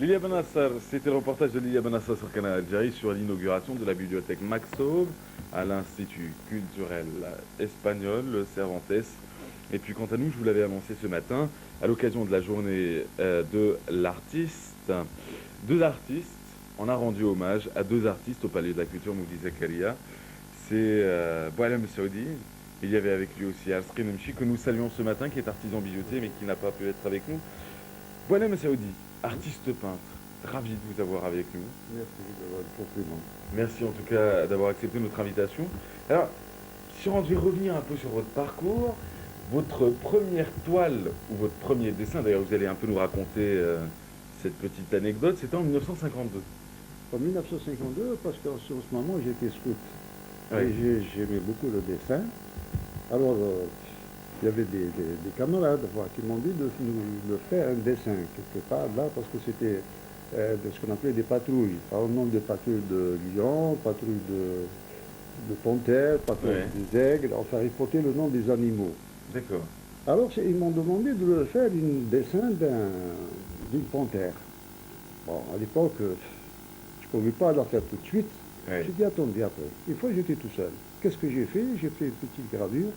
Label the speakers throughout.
Speaker 1: Lilia Benassar, c'était le reportage de Lilia Benassar sur Canal Algérie sur l'inauguration de la bibliothèque Maxov à l'Institut culturel espagnol Cervantes. Et puis quant à nous, je vous l'avais annoncé ce matin, à l'occasion de la journée de l'artiste, deux artistes, on a rendu hommage à deux artistes au Palais de la Culture Moudi Zakaria. C'est Boualem Saoudi, il y avait avec lui aussi Arsrin Mchi, que nous saluons ce matin, qui est artisan bijoutier mais qui n'a pas pu être avec nous. Boualem Saoudi, artiste peintre, ravi de vous avoir avec nous.
Speaker 2: Merci d'avoir le compliment.
Speaker 1: Merci en tout cas d'avoir accepté notre invitation. Alors, si on devait revenir un peu sur votre parcours, votre première toile ou votre premier dessin, d'ailleurs vous allez un peu nous raconter cette petite anecdote, c'était en 1952.
Speaker 2: En 1952, parce qu'en ce moment j'étais scout.
Speaker 1: Oui.
Speaker 2: Et j'aimais beaucoup le dessin. Alors, il y avait des camarades qui m'ont dit de faire un dessin quelque part là, parce que c'était de ce qu'on appelait des patrouilles. Par le nom de patrouilles de lions, patrouilles de panthères, patrouilles des aigles, enfin ils portaient le nom des animaux.
Speaker 1: D'accord.
Speaker 2: Alors ils m'ont demandé de faire un dessin d'une panthère. Bon, à l'époque, je ne pouvais pas la faire tout de suite.
Speaker 1: Oui.
Speaker 2: J'ai dit attendez après. Une fois j'étais tout seul. Qu'est-ce que j'ai fait? J'ai fait une petite gravure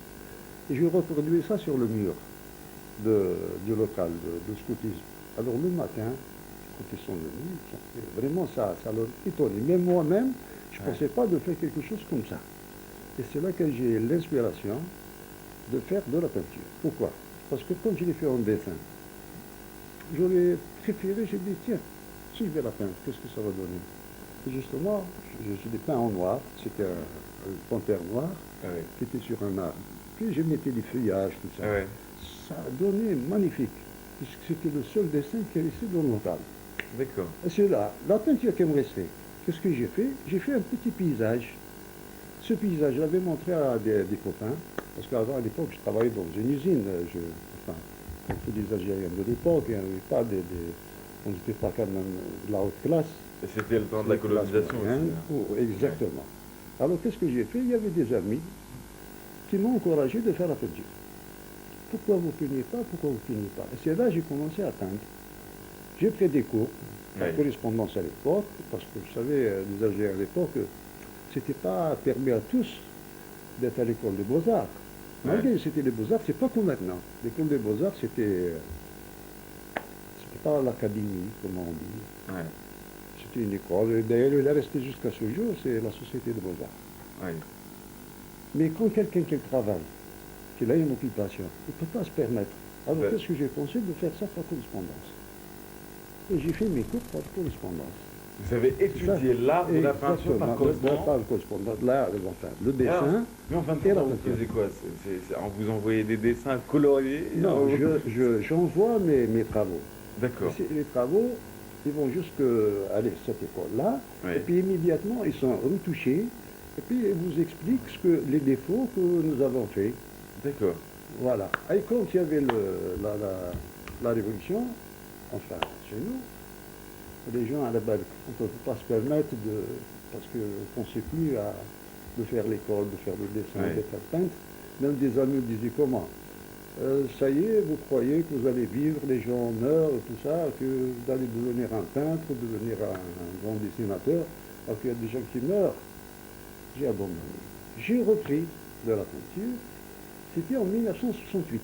Speaker 2: et je reproduis ça sur le mur du local de scoutisme. Alors le matin, quand ils sont venus, vraiment ça leur étonnait. Même moi-même, je ne pensais pas de faire quelque chose comme ça. Et c'est là que j'ai l'inspiration de faire de la peinture. Pourquoi? Parce que quand je l'ai fait en dessin, j'aurais préféré, j'ai dit tiens, si je vais la peindre, qu'est-ce que ça va donner? Et justement, je l'ai peint en noir, c'était un panthère noir qui était sur un arbre. Puis je mettais des feuillages, tout ça. Ça a donné magnifique, puisque c'était le seul dessin qui est resté dans le local.
Speaker 1: D'accord.
Speaker 2: Et c'est là, la peinture qui me restait. Qu'est-ce que j'ai fait? J'ai fait un petit paysage. Ce paysage, je l'avais montré à des copains, parce qu'avant, à l'époque, je travaillais dans une usine. Enfin, comme tous les Algériens de l'époque, on n'était pas quand même de la haute classe.
Speaker 1: Et c'était le temps de la colonisation aussi.
Speaker 2: Oh, exactement. Alors, qu'est-ce que j'ai fait? Il y avait des amis qui m'ont encouragé de faire la peinture. Pourquoi vous ne peignez pas? Pourquoi vous ne peignez pas? Et c'est là que j'ai commencé à peindre. J'ai pris des cours, par correspondance à l'époque, parce que vous savez, les Algériens à l'époque, c'était pas permis à tous d'être à l'école des Beaux-Arts. Malgré que c'était les Beaux-Arts, c'est pas comme maintenant. L'école des Beaux-Arts, c'était pas l'académie, comme on dit. C'était une école. D'ailleurs, elle est restée jusqu'à ce jour, c'est la Société des Beaux-Arts. Mais quand quelqu'un qui travaille, qu'il a une occupation, il ne peut pas se permettre. Alors qu'est-ce que j'ai pensé? De faire ça par correspondance. Et j'ai fait mes cours par correspondance.
Speaker 1: Vous avez étudié l'art de la peinture par
Speaker 2: correspondance. L'art, enfin, le dessin.
Speaker 1: Mais en fin de compte, vous faisiez quoi? On vous envoyait des dessins coloriés?
Speaker 2: Non, j'envoie mes travaux.
Speaker 1: D'accord.
Speaker 2: Les travaux, ils vont jusqu'à cette école-là, et puis immédiatement, ils sont retouchés, et puis ils vous expliquent les défauts que nous avons faits.
Speaker 1: D'accord.
Speaker 2: Voilà. Et quand il y avait la révolution, enfin, chez nous, les gens à la base, on ne peut pas se permettre parce qu'on ne pensait plus de faire l'école, de faire le dessin, de faire peintre. Même des amis me disaient comment? Ça y est, vous croyez que vous allez vivre, les gens meurent, tout ça, que vous allez devenir un peintre, devenir un grand dessinateur, alors qu'il y a des gens qui meurent. J'ai abandonné. J'ai repris de la peinture, c'était en 1968.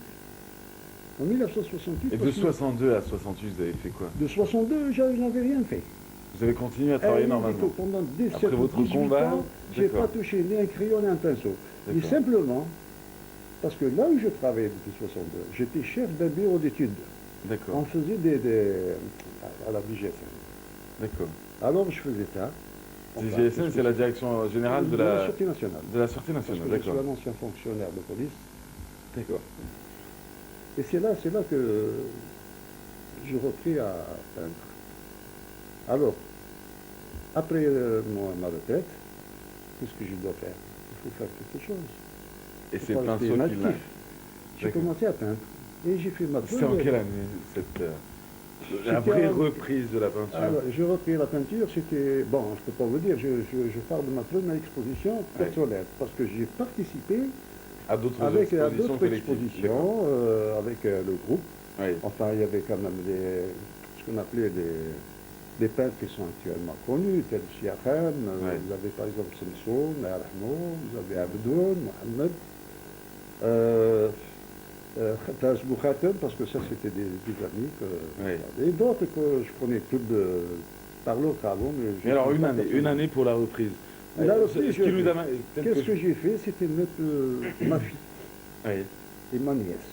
Speaker 2: En 1968...
Speaker 1: Et de 62 à 68, vous avez fait quoi?
Speaker 2: De 62, je n'avais rien fait.
Speaker 1: Vous avez continué à travailler normalement?
Speaker 2: Pendant 17
Speaker 1: Après votre combat,
Speaker 2: ans, je n'ai pas touché ni un crayon ni un pinceau. Mais simplement, parce que là où je travaillais depuis 62, j'étais chef d'un bureau d'études.
Speaker 1: D'accord.
Speaker 2: On faisait à la DGSN.
Speaker 1: D'accord.
Speaker 2: Alors je faisais ça.
Speaker 1: DGSN, c'est la direction générale de la
Speaker 2: Sûreté nationale.
Speaker 1: De la Sûreté nationale,
Speaker 2: d'accord. Je
Speaker 1: d'accord.
Speaker 2: suis un ancien fonctionnaire de police.
Speaker 1: D'accord.
Speaker 2: Et c'est là que j'ai repris à peindre. Alors, après ma retraite, qu'est-ce que je dois faire? Il faut faire quelque chose.
Speaker 1: Et c'est le pinceau qui l'a.
Speaker 2: J'ai commencé à peindre. Et j'ai fait ma
Speaker 1: C'est en quelle année la vraie reprise de la peinture?
Speaker 2: Alors, j'ai repris la peinture, c'était... Bon, je ne peux pas vous dire, je parle de ma première exposition personnelle, parce que j'ai participé
Speaker 1: à d'autres
Speaker 2: expositions avec le groupe. Enfin, il y avait quand même ce qu'on appelait des peintres qui sont actuellement connus, tels Siakhan,
Speaker 1: Ouais.
Speaker 2: vous avez par exemple Samson, Arhno, vous avez Abdoun, Mohamed, euh, Khataj Boukhatem, parce que ça c'était des amis
Speaker 1: Ouais.
Speaker 2: et d'autres que je connais tous de par l'autre avant, mais je
Speaker 1: Mais alors,
Speaker 2: suis
Speaker 1: une
Speaker 2: pas
Speaker 1: année,
Speaker 2: personnel.
Speaker 1: une année pour la reprise.
Speaker 2: La reprise,
Speaker 1: Ce qui nous a...
Speaker 2: qu'est-ce que j'ai fait? C'était mettre ma fille
Speaker 1: Oui.
Speaker 2: et ma nièce.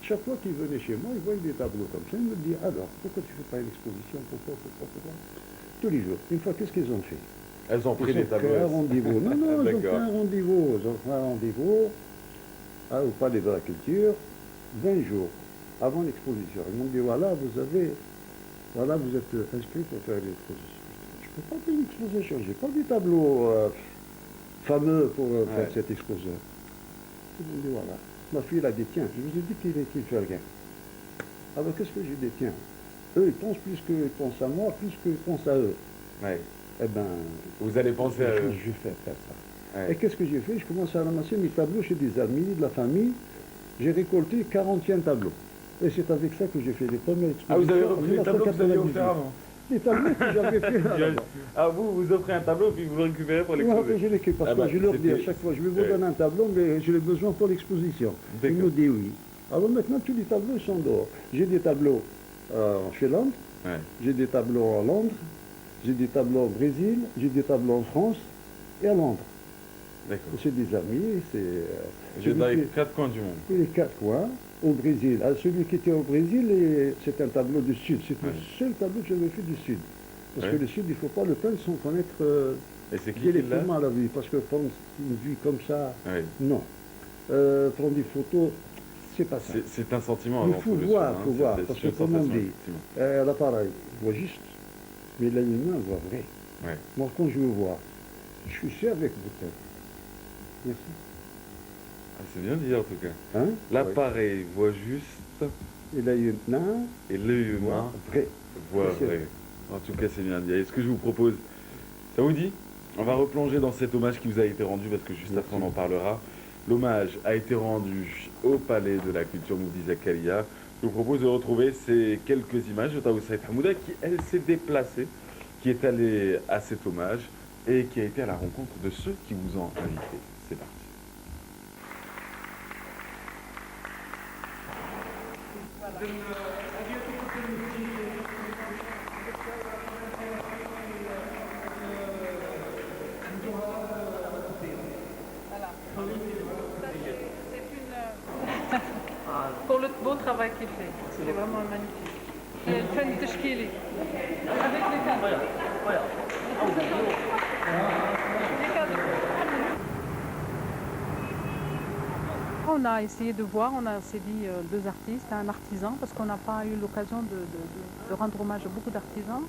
Speaker 2: Chaque fois qu'ils venaient chez moi, ils voyaient des tableaux comme ça. Ils me disaient, alors, pourquoi tu ne fais pas une exposition? Pourquoi? Tous les jours. Une fois, qu'est-ce qu'ils ont fait?
Speaker 1: Elles ont pris
Speaker 2: Ils
Speaker 1: des
Speaker 2: ont fait
Speaker 1: tableaux.
Speaker 2: un rendez-vous. Non, non, ils ont fait
Speaker 1: D'accord.
Speaker 2: un rendez-vous. Ils ont fait un rendez-vous au Palais de la Culture, 20 jours avant l'exposition. Ils m'ont dit, voilà, vous êtes inscrit pour faire l'exposition. Je ne peux pas faire une exposition. Je n'ai pas des tableaux fameux pour faire
Speaker 1: Ouais.
Speaker 2: cette exposition. Ils m'ont dit, voilà. Ma fille la détient. Je vous ai dit qu'il fait rien. Alors qu'est-ce que je détiens? Eux, ils pensent plus qu'ils pensent à moi, plus qu'ils pensent à eux.
Speaker 1: Ouais.
Speaker 2: Eh ben,
Speaker 1: Vous allez penser à eux.
Speaker 2: je fais faire ça.
Speaker 1: Ouais.
Speaker 2: Et qu'est-ce que j'ai fait? Je commence à ramasser mes tableaux chez des amis, de la famille. J'ai récolté 41 tableaux. Et c'est avec ça que j'ai fait les premières expositions.
Speaker 1: Ah, vous avez
Speaker 2: en
Speaker 1: repris les tableaux que vous aviez
Speaker 2: 1998.
Speaker 1: offert avant.
Speaker 2: Les tableaux que j'avais fait là-bas.
Speaker 1: Ah, vous offrez un tableau, puis vous le récupérez pour
Speaker 2: Ouais, après,
Speaker 1: l'exposer.
Speaker 2: je l'écris parce
Speaker 1: Ah bah,
Speaker 2: que je leur dis à
Speaker 1: c'était-
Speaker 2: chaque fois, je vais vous
Speaker 1: Ouais.
Speaker 2: donner un tableau, mais je l'ai besoin pour l'exposition. Ils
Speaker 1: D'accord.
Speaker 2: me disent oui. Alors maintenant, tous les tableaux sont dehors. J'ai des tableaux chez Londres,
Speaker 1: Ouais.
Speaker 2: j'ai des tableaux à Londres, j'ai des tableaux au Brésil, j'ai des tableaux en France et à Londres.
Speaker 1: D'accord.
Speaker 2: C'est des amis, c'est
Speaker 1: J'ai dans les
Speaker 2: celui
Speaker 1: 4 coins du monde.
Speaker 2: qui est les quatre coins au Brésil. Ah, celui qui était au Brésil, c'est un tableau du Sud. C'est
Speaker 1: Ouais.
Speaker 2: le seul tableau que j'avais fait du Sud. Parce
Speaker 1: Ouais.
Speaker 2: que le Sud, il ne faut pas le peindre sans connaître
Speaker 1: Et c'est qui l'a?
Speaker 2: directement la vie. Parce que prendre une vue comme ça,
Speaker 1: Ouais.
Speaker 2: non. Prendre des photos, c'est pas ça.
Speaker 1: C'est un sentiment
Speaker 2: Il
Speaker 1: avant
Speaker 2: faut
Speaker 1: tout, le
Speaker 2: voir,
Speaker 1: son,
Speaker 2: faut
Speaker 1: hein.
Speaker 2: voir,
Speaker 1: C'est
Speaker 2: parce
Speaker 1: une
Speaker 2: que comme on
Speaker 1: sensation,
Speaker 2: dit,
Speaker 1: effectivement.
Speaker 2: l'appareil voit juste, mais l'œil humain voit vrai.
Speaker 1: Ouais.
Speaker 2: Moi, quand je veux voir, je suis sûr avec vous tête. Merci.
Speaker 1: Ah, c'est bien dit en tout cas.
Speaker 2: Hein?
Speaker 1: L'appareil voit juste
Speaker 2: Et l'œil humain
Speaker 1: et l'œil humain
Speaker 2: voit vrai.
Speaker 1: voit
Speaker 2: C'est
Speaker 1: vrai. En tout cas, c'est bien dit. Et ce que je vous propose, ça vous dit? On va replonger dans cet hommage qui vous a été rendu parce que juste
Speaker 2: Merci.
Speaker 1: après on en parlera. L'hommage a été rendu au Palais de la Culture Moudi Zakaria. Je vous propose de retrouver ces quelques images de Taou Saïd Hamouda qui, elle, s'est déplacée, qui est allée à cet hommage et qui a été à la rencontre de ceux qui vous ont invité. C'est parti.
Speaker 3: Voilà. Ça, c'est pour le beau travail qu'il fait. C'est vraiment magnifique. الفن التشكيلي avec les cadres. Les cadres. On a essayé de voir, on a saisi deux artistes, un artisan, parce qu'on n'a pas eu l'occasion de rendre hommage à beaucoup d'artisans.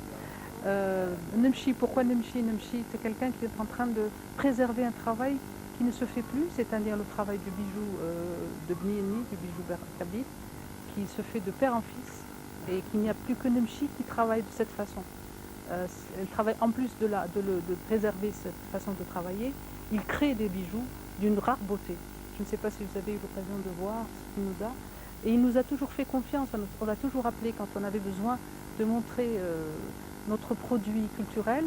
Speaker 3: Nemchi, pourquoi Nemchi? Nemchi, c'est quelqu'un qui est en train de préserver un travail qui ne se fait plus, c'est-à-dire le travail du bijou de Bnieni, du bijou Kabit, qui se fait de père en fils, et qu'il n'y a plus que Nemchi qui travaille de cette façon. Elle travaille en plus de préserver cette façon de travailler, il crée des bijoux d'une rare beauté. Je ne sais pas si vous avez eu l'occasion de voir ce qu'il nous a. Et il nous a toujours fait confiance, on l'a toujours appelé quand on avait besoin de montrer notre produit culturel.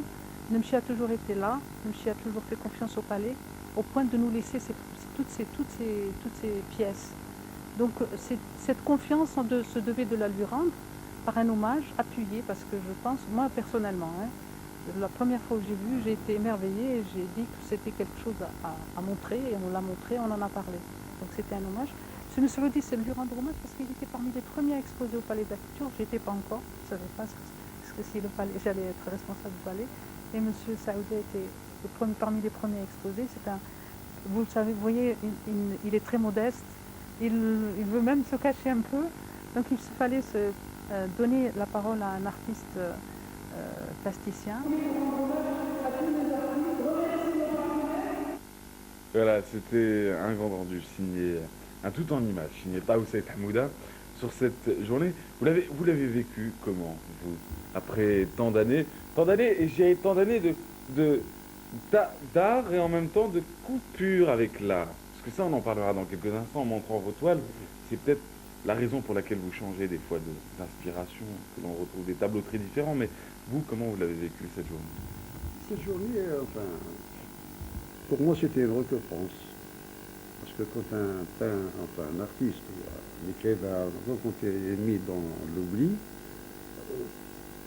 Speaker 3: Nemchi a toujours été là, Nemchi a toujours fait confiance au palais, au point de nous laisser toutes ces pièces. Donc cette confiance, on se devait de la lui rendre par un hommage appuyé, parce que je pense, moi personnellement, la première fois que j'ai vu, j'ai été émerveillée et j'ai dit que c'était quelque chose à montrer, et on l'a montré, on en a parlé. Donc c'était un hommage. Je me suis dit, c'est de lui rendre hommage parce qu'il était parmi les premiers à exposer au Palais de la Culture. Je n'étais pas encore, je ne savais pas ce que si le palais, j'allais être responsable du palais. Et M. Saoudi était parmi les premiers à exposer. Vous le savez, vous voyez, il est très modeste. Il veut même se cacher un peu. Donc il fallait donner la parole à un artiste plasticien.
Speaker 1: Voilà, c'était un grand rendu signé, un tout en image, signé Taou Saïd Hamouda sur cette journée. Vous l'avez vécu comment, vous, après tant d'années, et j'ai tant d'années d'art et en même temps de coupure avec l'art. Parce que ça, on en parlera dans quelques instants en montrant vos toiles. C'est peut-être la raison pour laquelle vous changez des fois d'inspiration, que l'on retrouve des tableaux très différents, mais vous, comment vous l'avez vécu cette journée?
Speaker 2: Cette journée, enfin, pour moi, c'était une récompense. Parce que quand un artiste ou un écrivain, quand il est mis dans l'oubli,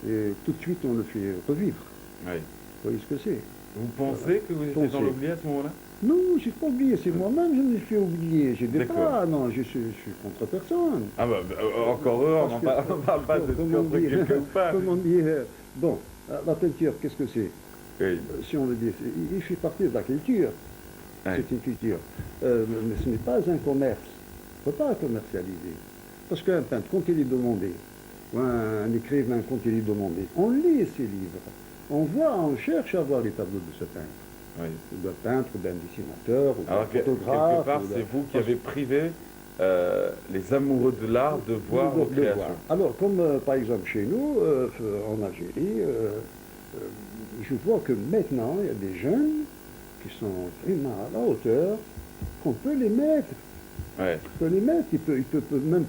Speaker 2: et tout de suite on le fait revivre.
Speaker 1: Oui.
Speaker 2: Vous voyez ce que c'est?
Speaker 1: Vous pensez que vous étiez dans
Speaker 2: Pensez.
Speaker 1: l'oubli à ce moment-là?
Speaker 2: Non, je ne suis pas oublié, c'est moi-même je me suis oublié. Je dis
Speaker 1: D'accord.
Speaker 2: pas, non, je suis contre personne.
Speaker 1: Ah bah, encore heureux, on
Speaker 2: Parce
Speaker 1: n'en parle pas de
Speaker 2: comment
Speaker 1: contre
Speaker 2: dire,
Speaker 1: quelqu'un ou pas.
Speaker 2: comment dire, bon, la peinture, qu'est-ce que c'est?
Speaker 1: Oui.
Speaker 2: Si on veut dire, il fait partie de la culture.
Speaker 1: Ouais.
Speaker 2: C'est une culture. Mais ce n'est pas un commerce. On ne peut pas commercialiser. Parce qu'un peintre, quand il est demandé, ou un écrivain, quand il est demandé, on lit ses livres. On voit, on cherche à voir les tableaux de ce peintre.
Speaker 1: Oui.
Speaker 2: Ou d'un peintre, ou d'un dessinateur, ou d'un
Speaker 1: Alors quelque
Speaker 2: photographe.
Speaker 1: part,
Speaker 2: ou d'un-
Speaker 1: c'est vous qui avez privé les amoureux de l'art de voir vos
Speaker 2: de
Speaker 1: créations.
Speaker 2: voir. Alors, comme par exemple chez nous, en Algérie, je vois que maintenant, il y a des jeunes qui sont vraiment à la hauteur, qu'on peut les mettre.
Speaker 1: Ouais.
Speaker 2: On peut les mettre, il peut même...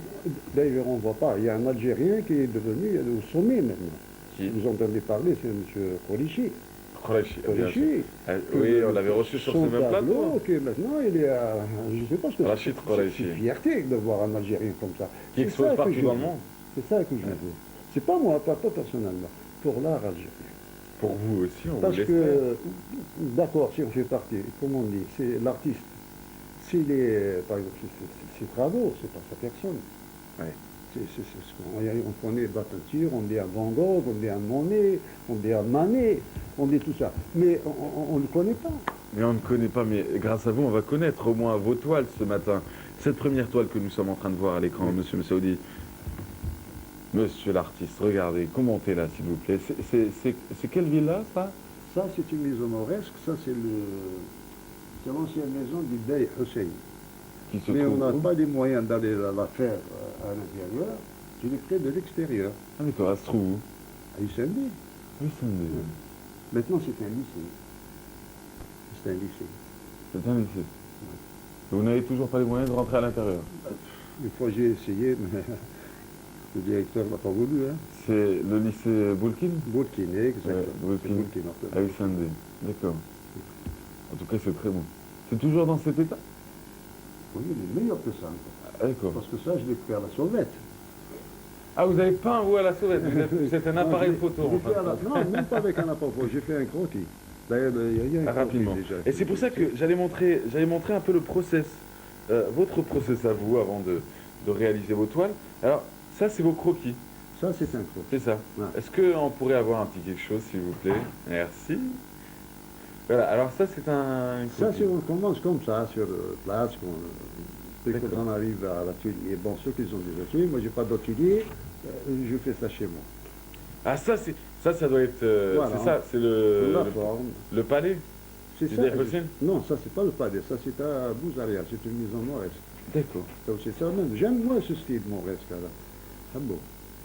Speaker 2: D'ailleurs, on ne voit pas, il y a un Algérien qui est devenu au sommet maintenant.
Speaker 1: Qui?
Speaker 2: Vous entendez parler, c'est M. Khorichi.
Speaker 1: Khorichi, bien sûr.
Speaker 2: Khorichi.
Speaker 1: Oui, on l'avait reçu sur ce
Speaker 2: Son
Speaker 1: même plateau.
Speaker 2: tableau, que maintenant, il est à... Je ne sais pas ce que
Speaker 1: Rachid Khorichi.
Speaker 2: c'est une fierté de voir un Algérien comme ça.
Speaker 1: Qui
Speaker 2: C'est
Speaker 1: expose
Speaker 2: ça que
Speaker 1: partout
Speaker 2: je
Speaker 1: dans le
Speaker 2: veux.
Speaker 1: monde.
Speaker 2: C'est ça que je veux. C'est pas moi, pas personnellement. Pour l'art algérien.
Speaker 1: Pour vous aussi, on
Speaker 2: Parce
Speaker 1: vous l'espère.
Speaker 2: que, d'accord, si on fait partie, comme on dit, c'est l'artiste. S'il est, par exemple, ses travaux, c'est pas sa personne.
Speaker 1: Ouais.
Speaker 2: C'est ce on connaît de la peinture, on dit à Van Gogh, on dit à Monet, on dit à Manet, on dit tout ça. Mais on ne le connaît pas.
Speaker 1: Mais on ne connaît pas, mais grâce à vous, on va connaître au moins vos toiles ce matin. Cette première toile que nous sommes en train de voir à l'écran, monsieur Messaoudi. Monsieur l'artiste, regardez, commentez là, s'il vous plaît. C'est quelle villa, ça?
Speaker 2: Ça, c'est une maison mauresque, ça, c'est l'ancienne maison du Bey Hussein.
Speaker 1: Qui se
Speaker 2: Mais on
Speaker 1: trouve
Speaker 2: n'a
Speaker 1: où?
Speaker 2: pas les moyens d'aller la faire à l'intérieur. Je l'ai fait de l'extérieur,
Speaker 1: Ah d'accord, elle se trouve où?
Speaker 2: à Issendé.
Speaker 1: Oui, c'est
Speaker 2: Maintenant, c'est un lycée. C'est un lycée.
Speaker 1: c'est un lycée. Vous n'avez toujours pas les moyens de rentrer à l'intérieur.
Speaker 2: Une fois, j'ai essayé, mais le directeur n'a pas voulu. Hein.
Speaker 1: C'est le lycée Boulkin?
Speaker 2: Bourkine, exactement.
Speaker 1: Bourkine.
Speaker 2: C'est Bourkine, en fait.
Speaker 1: Ah oui, Saint-Denis. D'accord. En tout cas, c'est très bon. C'est toujours dans cet état?
Speaker 2: Oui, il est meilleur que ça.
Speaker 1: Ah, d'accord.
Speaker 2: Parce que ça, je l'ai fait à la sauvette.
Speaker 1: Ah, vous avez peint, vous, à la sauvette? C'est un appareil photo, en fait.
Speaker 2: Non, même pas avec un appareil photo. J'ai fait un croquis. D'ailleurs, il y a un croquis
Speaker 1: Rapidement.
Speaker 2: déjà.
Speaker 1: Et c'est pour ça que j'allais montrer un peu le process, votre process à vous, avant de réaliser vos toiles. Alors, ça, c'est vos croquis,
Speaker 2: Ça, c'est un croquis.
Speaker 1: c'est ça.
Speaker 2: Ouais.
Speaker 1: Est-ce qu'on pourrait avoir un petit quelque chose, s'il vous plaît? Merci. Voilà, alors ça, c'est un
Speaker 2: Ça,
Speaker 1: croquis.
Speaker 2: on commence comme ça, sur place. Dès
Speaker 1: D'accord.
Speaker 2: qu'on arrive à l'atelier. Bon, ceux qui ont des ateliers, moi, j'ai pas d'atelier, je fais ça chez moi.
Speaker 1: Ah, ça doit être...
Speaker 2: Voilà.
Speaker 1: C'est ça, c'est
Speaker 2: La forme.
Speaker 1: le palais?
Speaker 2: C'est
Speaker 1: Du
Speaker 2: ça.
Speaker 1: Deir Hussein?
Speaker 2: Non, ça, c'est pas le palais. Ça, c'est à Bouzaria. C'est une maison mauresque.
Speaker 1: D'accord.
Speaker 2: Ça aussi, ça même. J'aime moi ce style mauresque, là. C'est beau.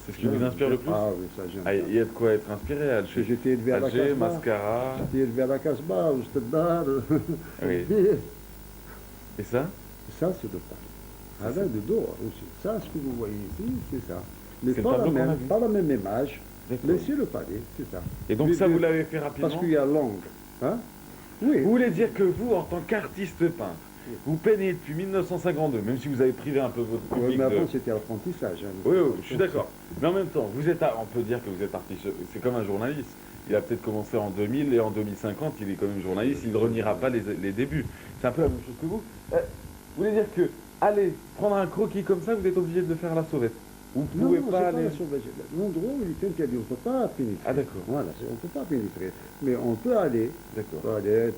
Speaker 1: C'est ce qui vous inspire le plus?
Speaker 2: Ah oui, ça, j'aime.
Speaker 1: Ah, il y a de quoi être inspiré à
Speaker 2: Parce que
Speaker 1: Alger.
Speaker 2: j'étais élevé à la
Speaker 1: Alger,
Speaker 2: Casbah.
Speaker 1: Mascara.
Speaker 2: J'étais élevé à la Casbah, au Stade
Speaker 1: Oui. Et ça?
Speaker 2: Ça, c'est le palais. Ah là, de dos aussi. Ça, ce que vous voyez ici, c'est ça. Mais
Speaker 1: C'est le
Speaker 2: pas la,
Speaker 1: tableau qu'on a
Speaker 2: même,
Speaker 1: vu.
Speaker 2: pas la même image,
Speaker 1: D'accord.
Speaker 2: mais c'est le palais, c'est ça.
Speaker 1: Et donc
Speaker 2: Mais
Speaker 1: ça,
Speaker 2: de-
Speaker 1: vous l'avez fait rapidement?
Speaker 2: Parce qu'il y a l'angle. Hein? Oui.
Speaker 1: Vous voulez dire que vous, en tant qu'artiste peintre, vous peignez depuis 1952, même si vous avez privé un peu votre
Speaker 2: Ouais,
Speaker 1: public
Speaker 2: mais
Speaker 1: de...
Speaker 2: avant, c'était l'apprentissage. hein.
Speaker 1: Oui, oui, je suis d'accord. Mais en même temps, on peut dire que vous êtes artiste, c'est comme un journaliste. Il a peut-être commencé en 2000 et en 2050, il est quand même journaliste, il ne reniera pas les débuts. C'est un peu la même chose que vous. Vous voulez dire que, allez, prendre un croquis comme ça, vous êtes obligé de le faire à la sauvette? Vous ne
Speaker 2: Non,
Speaker 1: pouvez
Speaker 2: non, c'est
Speaker 1: pas
Speaker 2: pas
Speaker 1: aller...
Speaker 2: la sauvage. L'endroit où il est interdit, on ne peut pas pénétrer.
Speaker 1: Ah d'accord,
Speaker 2: Voilà, on ne peut pas pénétrer. Mais on peut aller.
Speaker 1: d'accord.
Speaker 2: On peut aller,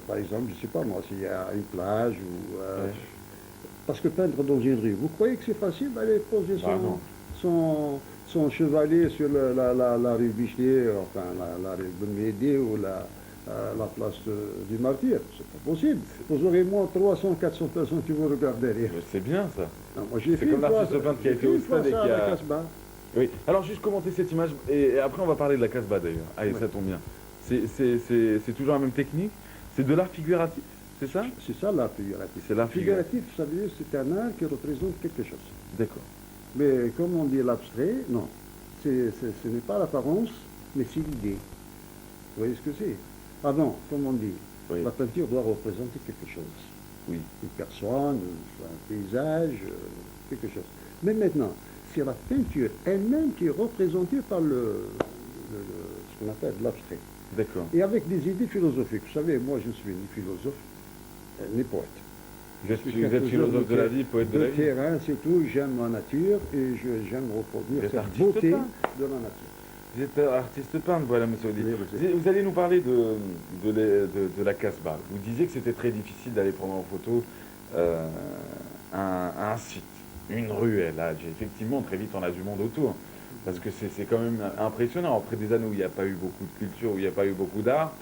Speaker 2: par exemple, je ne sais pas moi, s'il y a une plage ou...
Speaker 1: Ouais.
Speaker 2: Parce que peindre dans une rue, vous croyez que c'est facile d'aller poser
Speaker 1: Bah non.
Speaker 2: son chevalet sur la rue Bichelier, enfin la rue Benmédé ou la place du Martyr? C'est pas possible. Vous aurez moins 300, 400 personnes qui vous regardent derrière.
Speaker 1: Mais c'est bien ça.
Speaker 2: Non, moi, j'ai
Speaker 1: C'est
Speaker 2: fait
Speaker 1: comme
Speaker 2: une fois
Speaker 1: l'artiste
Speaker 2: ça-
Speaker 1: peintre qui a
Speaker 2: j'ai
Speaker 1: été
Speaker 2: fait
Speaker 1: au
Speaker 2: une fois
Speaker 1: stade et
Speaker 2: ça
Speaker 1: qui
Speaker 2: à la
Speaker 1: a-
Speaker 2: Casbah.
Speaker 1: Oui, alors juste commenter cette image, et après on va parler de la Casbah d'ailleurs. Allez,
Speaker 2: Ouais.
Speaker 1: ça tombe bien. C'est toujours la même technique? C'est de l'art figuratif? c'est ça?
Speaker 2: C'est ça l'art figuratif.
Speaker 1: C'est l'art
Speaker 2: Figuratif, ça veut dire c'est un art qui représente quelque chose.
Speaker 1: D'accord.
Speaker 2: Mais comme on dit l'abstrait, non. Ce n'est pas l'apparence, mais c'est l'idée. Vous voyez ce que c'est? Ah non, comme on dit,
Speaker 1: Oui.
Speaker 2: la peinture doit représenter quelque chose.
Speaker 1: Oui.
Speaker 2: Une personne, un paysage, quelque chose. Mais maintenant, c'est la peinture elle-même qui est représentée par ce qu'on appelle l'abstrait.
Speaker 1: D'accord.
Speaker 2: Et avec des idées philosophiques. Vous savez, moi je ne suis ni philosophe, ni poète.
Speaker 1: Vous êtes philosophe de la vie, poète de la vie.
Speaker 2: terrain, c'est tout. J'aime la nature et j'aime reproduire
Speaker 1: Vous êtes
Speaker 2: cette
Speaker 1: artiste
Speaker 2: beauté
Speaker 1: peintre.
Speaker 2: de la nature.
Speaker 1: Vous êtes artiste peintre, voilà, monsieur Audi.
Speaker 2: Oui, oui.
Speaker 1: Vous allez nous parler de la Casbah. Vous disiez que c'était très difficile d'aller prendre en photo un site, une ruelle. Là, effectivement, très vite, on a du monde autour. Parce que c'est quand même impressionnant. Après des années où il n'y a pas eu beaucoup de culture, où il n'y a pas eu beaucoup d'art,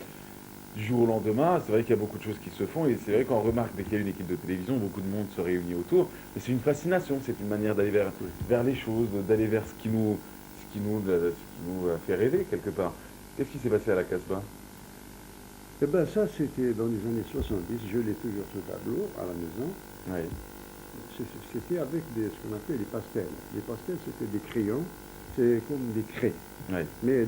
Speaker 1: du jour au lendemain, c'est vrai qu'il y a beaucoup de choses qui se font. Et c'est vrai qu'on remarque, dès qu'il y a une équipe de télévision, beaucoup de monde se réunit autour. Mais c'est une fascination, c'est une manière d'aller vers les choses, d'aller vers ce qui nous fait rêver quelque part. Qu'est-ce qui s'est passé à la Casbah?
Speaker 2: Eh bien, ça, c'était dans les années 70. Je l'ai toujours ce tableau à la maison.
Speaker 1: Oui.
Speaker 2: C'était avec ce qu'on appelait les pastels. Les pastels, c'était des crayons. C'est comme des craies,
Speaker 1: Oui.
Speaker 2: mais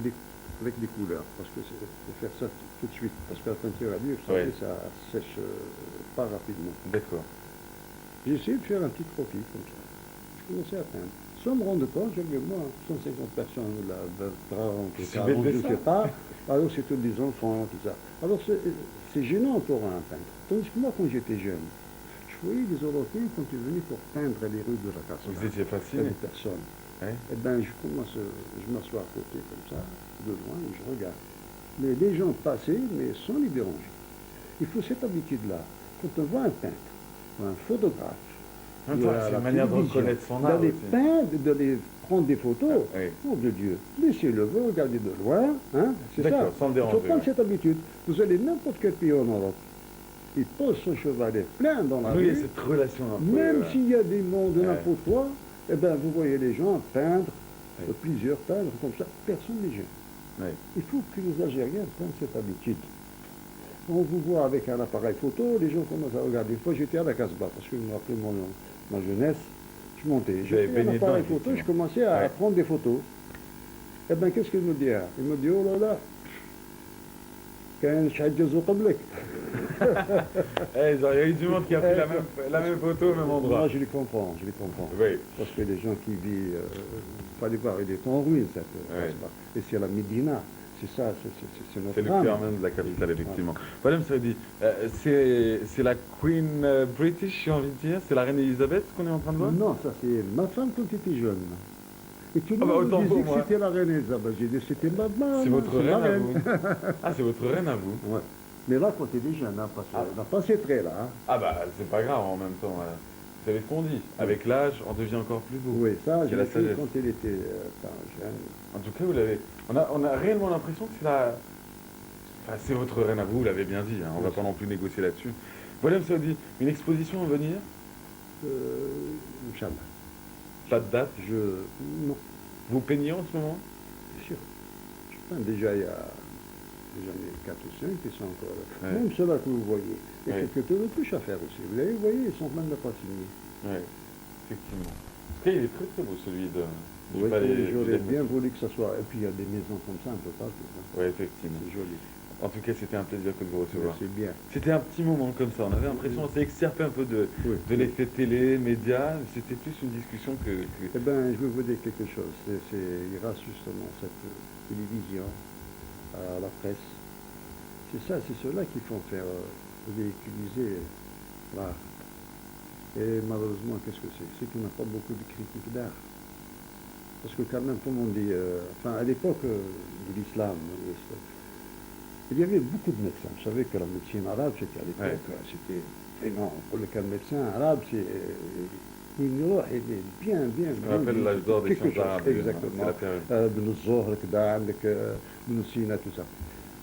Speaker 2: avec des couleurs. Parce que faut faire ça tout de suite. Parce que la peinture à l'huile, vous savez, ça sèche pas rapidement.
Speaker 1: D'accord.
Speaker 2: J'ai essayé de faire un petit croquis comme ça. Je commençais à peindre. Sans me rendre compte, j'avais moi 150 personnes, là, 30,
Speaker 1: C'est
Speaker 2: 40,
Speaker 1: bel
Speaker 2: je ne
Speaker 1: dessin.
Speaker 2: sais pas. Alors c'est tous des enfants, tout ça. Alors c'est gênant pour un peintre. Tandis que moi, quand j'étais jeune, je voyais des Européens quand ils venaient pour peindre les rues de la Casbah.
Speaker 1: Vous étiez fasciné.
Speaker 2: Des personnes.
Speaker 1: Ouais.
Speaker 2: Eh bien, je m'assois à côté comme ça, de loin, et je regarde. Mais les gens passaient, mais sans les déranger. Il faut cette habitude-là. Quand on voit un peintre, ou un photographe,
Speaker 1: Enfin,
Speaker 2: ou à
Speaker 1: c'est
Speaker 2: la
Speaker 1: une manière de
Speaker 2: télévision,
Speaker 1: reconnaître son art
Speaker 2: d'aller
Speaker 1: aussi.
Speaker 2: peindre, d'aller prendre des photos,
Speaker 1: Oui.
Speaker 2: oh de Dieu, laissez-le, vous regardez de loin, hein, c'est ça.
Speaker 1: D'accord, sans le
Speaker 2: Il faut
Speaker 1: déranger.
Speaker 2: prendre
Speaker 1: Ouais.
Speaker 2: cette habitude. Vous allez n'importe quel pays en Europe, il pose son chevalet plein dans la
Speaker 1: Oui, il y a
Speaker 2: rue,
Speaker 1: cette relation un peu.
Speaker 2: même s'il y a des mondes de
Speaker 1: ouais.
Speaker 2: n'importe quoi, eh ben, vous voyez les gens peindre,
Speaker 1: Oui.
Speaker 2: plusieurs peindre comme ça, personne ne les gêne.
Speaker 1: Oui.
Speaker 2: Il faut que les Algériens prennent cette habitude. On vous voit avec un appareil photo, les gens commencent à regarder. Une fois, j'étais à la Casbah, parce que je me rappelais ma jeunesse, je montais.
Speaker 1: avez
Speaker 2: J'ai pris un
Speaker 1: baigné dedans,
Speaker 2: appareil photo, je
Speaker 1: effectivement.
Speaker 2: commençais à
Speaker 1: Ouais.
Speaker 2: prendre des photos. Eh bien, qu'est-ce qu'il me dit? Il me dit, oh là là, كان شحال جازو قبلك.
Speaker 1: Il y a eu du monde qui a pris la même photo au même endroit.
Speaker 2: Moi, je les comprends, je les comprends.
Speaker 1: Oui.
Speaker 2: Parce que les gens qui vivent, fallait voir, il est en ruine, cette
Speaker 1: Ouais.
Speaker 2: Casbah. Et c'est la Médina, c'est ça, c'est notre
Speaker 1: C'est le
Speaker 2: âme.
Speaker 1: cœur même de la capitale, effectivement. Voilà, ça dit, c'est la Queen British, j'ai envie de dire, c'est la reine Elisabeth qu'on est en train de voir.
Speaker 2: Non, ça c'est ma femme quand j'étais jeune. Et tout le
Speaker 1: Ah bah,
Speaker 2: monde
Speaker 1: autant
Speaker 2: me
Speaker 1: pour
Speaker 2: disait que
Speaker 1: moi.
Speaker 2: c'était la reine Elisabeth. J'ai dit c'était ma maman.
Speaker 1: C'est votre
Speaker 2: la
Speaker 1: reine à vous. Ah, c'est votre reine à vous.
Speaker 2: Ouais. Mais là, quand elle est jeune, hein, parce qu'elle n'a pas ses traits là. Hein.
Speaker 1: Ah bah, c'est pas grave en même temps. Vous savez ce qu'on dit, avec l'âge, on devient encore plus beau.
Speaker 2: Oui, ça, je
Speaker 1: Quelle
Speaker 2: l'ai fait
Speaker 1: sagesse.
Speaker 2: quand elle était jeune.
Speaker 1: En tout cas, vous l'avez. On a réellement l'impression que c'est la. Enfin, c'est votre reine à vous, vous l'avez bien dit, hein, on va pas non plus négocier là-dessus. Voilà, ça dit, une exposition à venir,
Speaker 2: Inch'Allah.
Speaker 1: pas de date.
Speaker 2: Non,
Speaker 1: Vous peignez en ce moment?
Speaker 2: bien sûr. Je peins déjà il y a des années 4 ou 5 qui sont encore.
Speaker 1: Ouais.
Speaker 2: Même ceux-là que vous voyez. Il y a
Speaker 1: Ouais.
Speaker 2: quelques touches à faire aussi. Vous voyez, ils sont pleins de patiniers.
Speaker 1: Oui, effectivement. En tout cas, il est très très beau celui de. du
Speaker 2: Oui,
Speaker 1: palais
Speaker 2: j'aurais
Speaker 1: du
Speaker 2: bien voulu que ça soit. Et puis il y a des maisons comme ça un peu partout. Hein.
Speaker 1: Oui, effectivement.
Speaker 2: C'est joli.
Speaker 1: En tout cas, c'était un plaisir que de vous recevoir.
Speaker 2: C'est bien.
Speaker 1: C'était un petit moment comme ça. On avait l'impression, on s'est extirpé un peu de l'effet télé, médias. C'était plus une discussion que.
Speaker 2: Eh bien, je vais vous dire quelque chose. Grâce justement à cette télévision, à la presse, c'est ceux-là qui font faire véhiculiser l'art. Et malheureusement, qu'est-ce que c'est? C'est qu'on n'a pas beaucoup de critiques d'art. Parce que quand même, comme on dit, à l'époque de l'islam, il y avait beaucoup de médecins. Vous savez que la médecine arabe, c'était à l'époque, c'était vraiment, pour le cas de médecin arabe, c'est il est bien.
Speaker 1: On appelle l'âge d'or des sciences arabes. C'est
Speaker 2: Exactement.
Speaker 1: la période.
Speaker 2: Ben Zohar, Ben Sina, tout ça.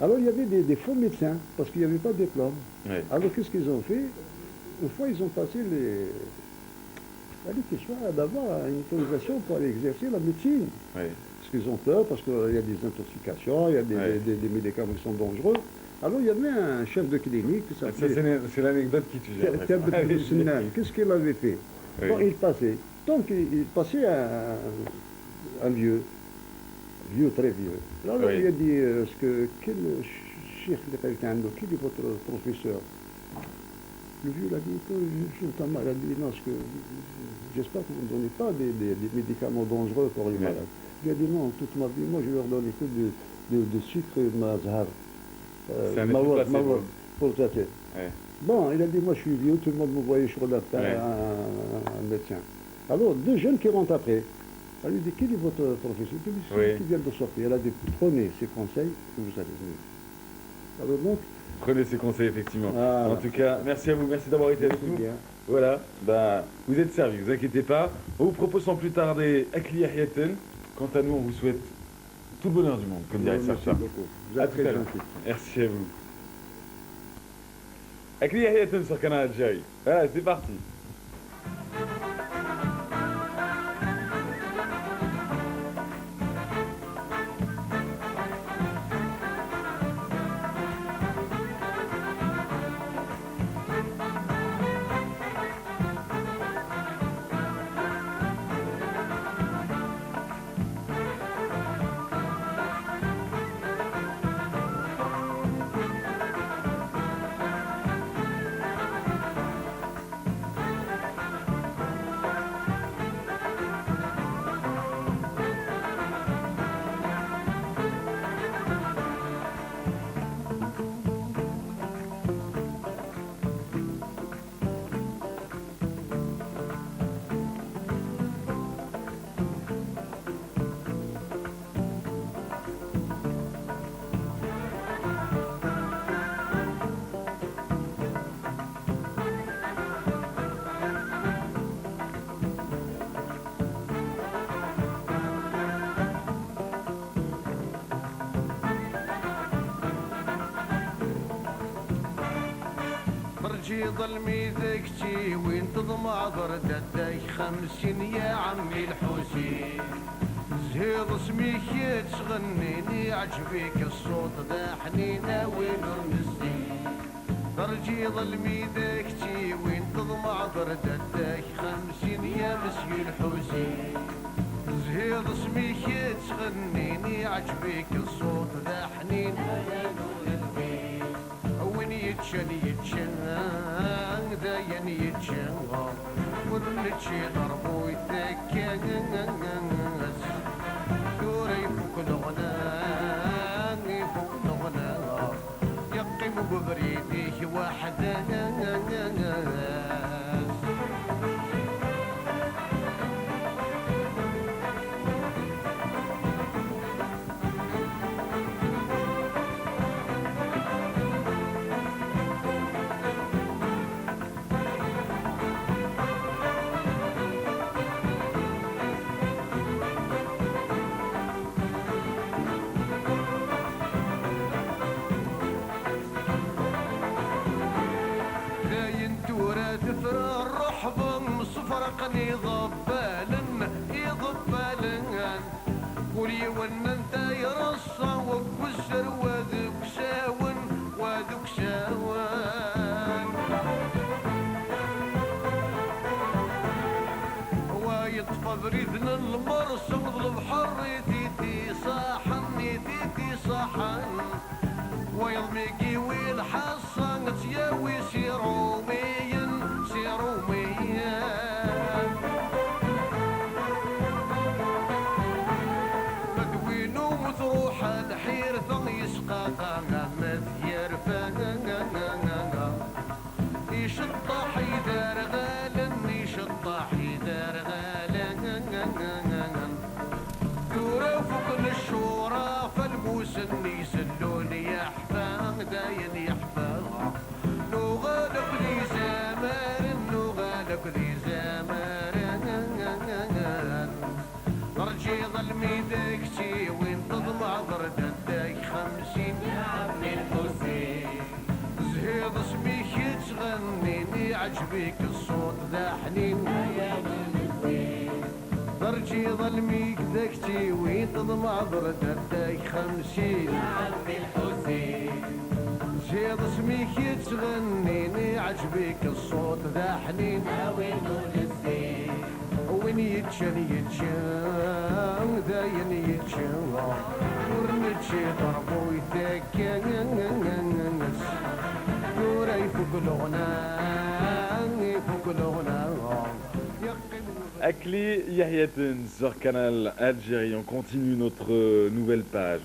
Speaker 2: Alors il y avait des faux médecins, parce qu'il n'y avait pas de diplôme.
Speaker 1: Oui.
Speaker 2: Alors qu'est-ce qu'ils ont fait? Une fois, ils ont passé il fallait qu'ils soient d'avoir une autorisation pour aller exercer la médecine.
Speaker 1: Oui.
Speaker 2: Parce qu'ils ont peur, parce qu'il y a des intoxications, il y a des médicaments qui sont dangereux. Alors il y avait un chef de clinique qui
Speaker 1: Ça,
Speaker 2: s'appelait
Speaker 1: c'est l'anecdote qui tue. j'ai l'impression.
Speaker 2: Tabet Boussennan. Qu'est-ce qu'il avait fait?
Speaker 1: Oui.
Speaker 2: Bon, il passait. Donc il passait un vieux très vieux. Alors
Speaker 1: Oui.
Speaker 2: il a dit, est-ce que quel cheikh de quelqu'un d'autre, quel est votre professeur? Le vieux l'a dit, je suis malade. Il dit, non, j'espère que vous ne donnez pas des médicaments dangereux pour les
Speaker 1: Oui.
Speaker 2: malades. Il a dit, non, toute ma vie, moi je leur donne que de sucre et mazhar.
Speaker 1: C'est un effet placebo.
Speaker 2: Pour traiter.
Speaker 1: Ouais.
Speaker 2: Bon, il a dit, moi je suis vieux, tout le monde me voyait sur la table,
Speaker 1: Ouais.
Speaker 2: un médecin. Alors, deux jeunes qui rentrent après. Elle lui dit, quel est votre professeur? Il dit, c'est
Speaker 1: Oui.
Speaker 2: celui qui vient de sortir. Elle a dit, prenez ses conseils et vous allez venir. Alors donc,
Speaker 1: Prenez ces conseils, effectivement.
Speaker 2: Voilà.
Speaker 1: En tout cas, merci à vous, merci d'avoir été avec
Speaker 2: c'est
Speaker 1: nous.
Speaker 2: bien.
Speaker 1: Voilà, bah, vous êtes servis, vous inquiétez pas. On vous propose sans plus tarder Akli Yahiyaten. Quant à nous, on vous souhaite tout le bonheur du monde, comme dirait
Speaker 2: Merci
Speaker 1: certains.
Speaker 2: beaucoup. Vous
Speaker 1: À
Speaker 2: êtes
Speaker 1: tout
Speaker 2: très
Speaker 1: à l'heure.
Speaker 2: gentil.
Speaker 1: Merci à vous. Akli Yahiyaten sur Canal Algérie. Voilà, c'est parti.
Speaker 4: مرجي ظلمي ذكتي وين تضمع بردتك 50 يا عمي الحسين زهيض اسميك تغنيني عجبك الصوت ذا حنينة وين رمزتي مرجي ظلمي ذكتي وين تضمع بردتك 50 يا مسكي الحسين زهيض اسميك تغنيني عجبك الصوت ذا حنينة وين يتشن داين يتشن ورنتشي ضربو يتكاس دوري فوق الغنى يقيم ببريديه واحد صفرقني ضبالا يضبالا قولي وان انت يرصى وكسر وذوك ساون وذوك ساون ويطفى بريدنا المرسى البحر تيتي صاحن ويضميكي والحصان تياوي سيروميا مدوينو وتروح الحير ثم يسقى مثير فانا يشطح يدار غالا يشطح يدار غالا دورا فوق الشورى فالموسن يسلون يحفا داين يحفا نغالب لي زمان نغالب لي زمان رجي ظلمي داكتي وين تضمع بردتك 50 يا عمي الحسين زهيض اسميك تغنيني عجبك الصوت ذا حنين يا رجي ظلمي داكتي وين تضمع بردتك 50 يا عمي الحسين زهيد اسميك تغنيني عجبك الصوت ذا حنين
Speaker 5: وين نور الزين
Speaker 4: وين يتشن يتشن داين يتشن ورنتشي ضربو يتكنس دورا يفوق الغنى يفوق الغنى
Speaker 1: Akli Yahyeten sur Canal Algérie. On continue notre nouvelle page.